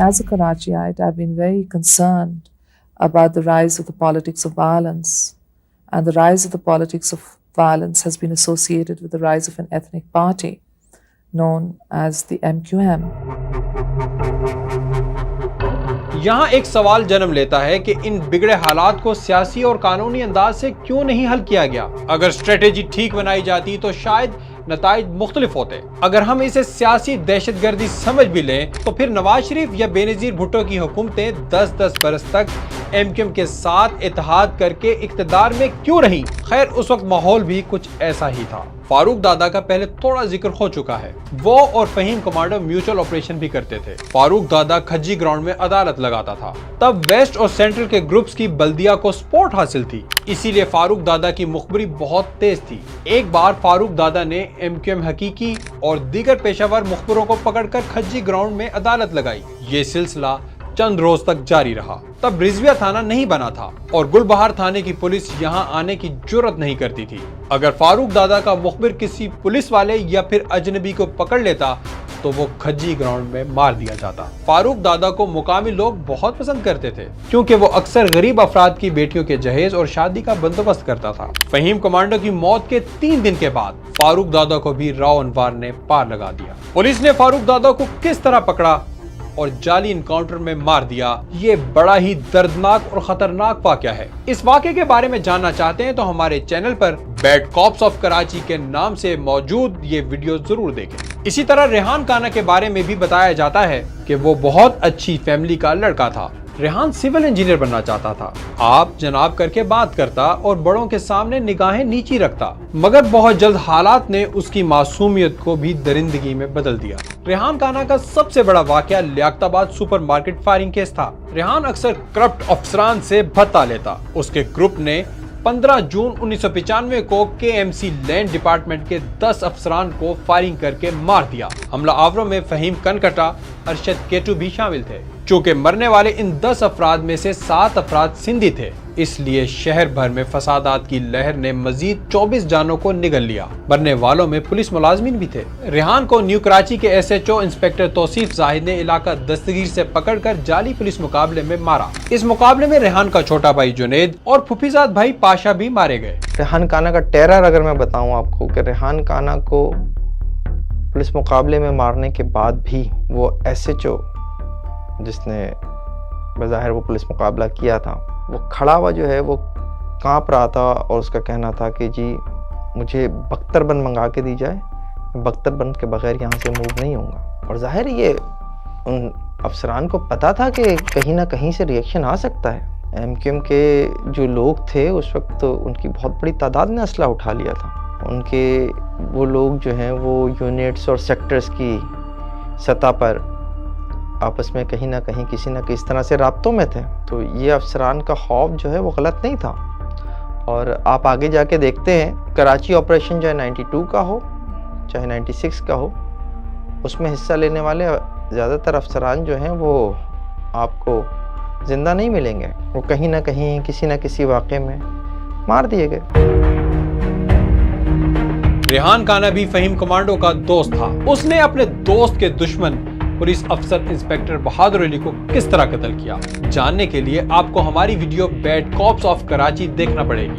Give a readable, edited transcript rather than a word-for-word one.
As a Karachiite, I've been very concerned about the rise of the politics of violence, and the rise of the politics of violence has been associated with the rise of an ethnic party known as the MQM. یہاں ایک سوال جنم لیتا ہے کہ ان بگڑے حالات کو سیاسی اور قانونی انداز سے کیوں نہیں حل کیا گیا؟ اگر اسٹریٹجی ٹھیک بنائی جاتی تو شاید نتائج مختلف ہوتے۔ اگر ہم اسے سیاسی دہشت گردی سمجھ بھی لیں تو پھر نواز شریف یا بے نظیر بھٹو کی حکومتیں 10 برس تک ایم کیو ایم کے ساتھ اتحاد کر کے اقتدار میں کیوں رہیں؟ خیر اس وقت ماحول بھی کچھ ایسا ہی تھا۔ فاروق دادا کا پہلے تھوڑا ذکر ہو چکا ہے، وہ اور فہیم کمانڈو میوچل آپریشن بھی کرتے تھے۔ فاروق دادا کھجی گراؤنڈ میں عدالت لگاتا تھا، تب ویسٹ اور سینٹرل کے گروپس کی بلدیہ کو سپورٹ حاصل تھی، اسی لیے فاروق دادا کی مخبری بہت تیز تھی۔ ایک بار فاروق دادا نے ایم کیو ایم حقیقی اور دیگر پیشہ ور مخبروں کو پکڑ کر کھجی گراؤنڈ میں عدالت لگائی۔ یہ سلسلہ چند روز تک جاری رہا۔ تب رضویہ تھانہ نہیں بنا تھا اور گل بہار تھانے کی پولیس یہاں آنے کی جرات نہیں کرتی تھی۔ اگر فاروق دادا کا مخبر کسی پولیس والے یا پھر اجنبی کو پکڑ لیتا تو وہ کھجی گراؤنڈ میں مار دیا جاتا۔ فاروق دادا کو مقامی لوگ بہت پسند کرتے تھے کیونکہ وہ اکثر غریب افراد کی بیٹیوں کے جہیز اور شادی کا بندوبست کرتا تھا۔ فہیم کمانڈو کی موت کے 3 دن کے بعد فاروق دادا کو بھی راؤ انوار نے پار لگا دیا۔ پولیس نے فاروق دادا کو کس طرح پکڑا اور جعلی انکاؤنٹر میں مار دیا، یہ بڑا ہی دردناک اور خطرناک واقعہ ہے۔ اس واقعے کے بارے میں جاننا چاہتے ہیں تو ہمارے چینل پر بیڈ کاپس آف کراچی کے نام سے موجود یہ ویڈیو ضرور دیکھیں۔ اسی طرح ریحان کانا کے بارے میں بھی بتایا جاتا ہے کہ وہ بہت اچھی فیملی کا لڑکا تھا۔ ریحان سول انجینئر بننا چاہتا تھا، آپ جناب کر کے بات کرتا اور بڑوں کے سامنے نگاہیں نیچی رکھتا، مگر بہت جلد حالات نے اس کی معصومیت کو بھی درندگی میں بدل دیا۔ ریحان کانا کا سب سے بڑا واقعہ لیاقت آباد سپر مارکیٹ فائرنگ کیس تھا۔ ریحان اکثر کرپٹ افسران سے بھتہ لیتا۔ اس کے گروپ نے 15 جون 1995 کو کے ایم سی لینڈ ڈپارٹمنٹ کے 10 افسران کو فائرنگ کر کے مار دیا۔ حملہ آوروں میں فہیم کنکٹا، ارشد کیٹو بھی شامل تھے۔ چونکہ مرنے والے ان 10 افراد میں سے 7 افراد سندھی تھے، اس لیے شہر بھر میں فسادات کی لہر نے مزید 24 جانوں کو نگل لیا۔ مرنے والوں میں پولیس ملازمین بھی تھے۔ ریحان کو نیو کراچی کے ایس ایچ او انسپیکٹر توصیف زاہد نے علاقہ دستگیر سے پکڑ کر جعلی پولیس مقابلے میں مارا۔ اس مقابلے میں ریحان کا چھوٹا بھائی جنید اور پھوپھیزاد بھائی پاشا بھی مارے گئے۔ ریحان کانا کا ٹیرر اگر میں بتاؤں آپ کو کہ ریحان کانا کو پولیس مقابلے میں مارنے کے بعد بھی وہ ایس ایچ او جس نے بظاہر وہ پولیس مقابلہ کیا تھا، وہ کھڑا ہوا جو ہے وہ کانپ رہا تھا اور اس کا کہنا تھا کہ جی مجھے بختر بند منگا کے دی جائے، میں بختر بند کے بغیر یہاں سے موو نہیں ہوں گا۔ اور ظاہر یہ ان افسران کو پتا تھا کہ کہیں نہ کہیں سے ریئیکشن آ سکتا ہے۔ ایم کیو ایم کے جو لوگ تھے اس وقت ان کی بہت بڑی تعداد نے اسلحہ اٹھا لیا تھا۔ ان کے وہ لوگ جو ہیں وہ یونٹس اور سیکٹرز کی سطح پر آپس میں کہیں نہ کہیں کسی نہ کسی طرح سے رابطوں میں تھے، تو یہ افسران کا خوف جو ہے وہ غلط نہیں تھا۔ اور آپ آگے جا کے دیکھتے ہیں کراچی آپریشن چاہے 92 کا ہو چاہے 96 کا ہو، اس میں حصہ لینے والے زیادہ تر افسران جو ہیں وہ آپ کو زندہ نہیں ملیں گے، وہ کہیں نہ کہیں کسی نہ کسی واقعے میں مار دیے گئے۔ ریحان کانا بھی فہیم کمانڈو کا دوست تھا۔ اس نے اپنے دوست کے دشمن پولیس افسر انسپیکٹر بہادر علی کو کس طرح قتل کیا؟ جاننے کے لیے آپ کو ہماری video bad cops of Karachi دیکھنا پڑے گی۔